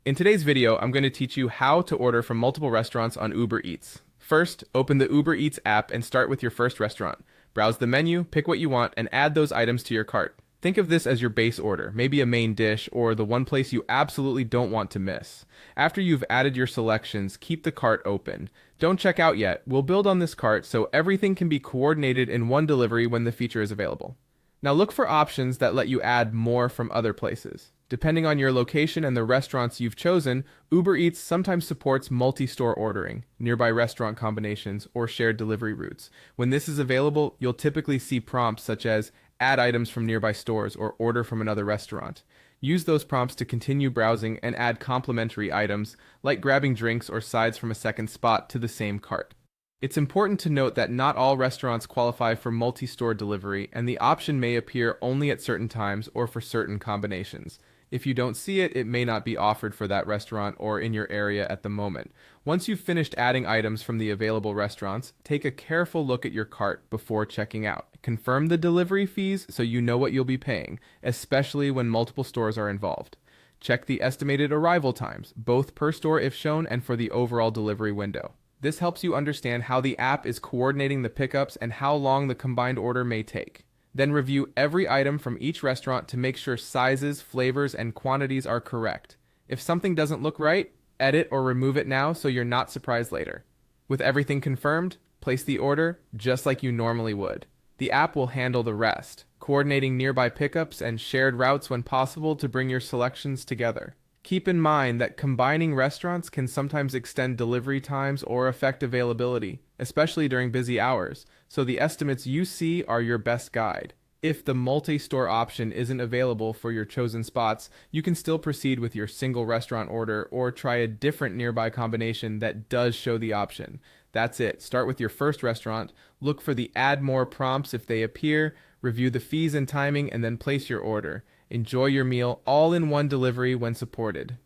In today's video, I'm going to teach you how to order from multiple restaurants on Uber Eats. First, open the Uber Eats app and start with your first restaurant. Browse the menu, pick what you want, and add those items to your cart. Think of this as your base order, maybe a main dish, or the one place you absolutely don't want to miss. After you've added your selections, keep the cart open. Don't check out yet. We'll build on this cart so everything can be coordinated in one delivery when the feature is available. Now look for options that let you add more from other places. Depending on your location and the restaurants you've chosen, Uber Eats sometimes supports multi-store ordering, nearby restaurant combinations, or shared delivery routes. When this is available, you'll typically see prompts such as add items from nearby stores or order from another restaurant. Use those prompts to continue browsing and add complementary items, like grabbing drinks or sides from a second spot to the same cart. It's important to note that not all restaurants qualify for multi-store delivery, and the option may appear only at certain times or for certain combinations. If you don't see it, it may not be offered for that restaurant or in your area at the moment. Once you've finished adding items from the available restaurants, take a careful look at your cart before checking out. Confirm the delivery fees so you know what you'll be paying, especially when multiple stores are involved. Check the estimated arrival times, both per store if shown and for the overall delivery window. This helps you understand how the app is coordinating the pickups and how long the combined order may take. Then review every item from each restaurant to make sure sizes, flavors, and quantities are correct. If something doesn't look right, edit or remove it now so you're not surprised later. With everything confirmed, place the order just like you normally would. The app will handle the rest, coordinating nearby pickups and shared routes when possible to bring your selections together. Keep in mind that combining restaurants can sometimes extend delivery times or affect availability, especially during busy hours, so the estimates you see are your best guide. If the multi-store option isn't available for your chosen spots, you can still proceed with your single restaurant order or try a different nearby combination that does show the option. That's it. Start with your first restaurant, look for the add more prompts if they appear, review the fees and timing, and then place your order. Enjoy your meal all in one delivery when supported.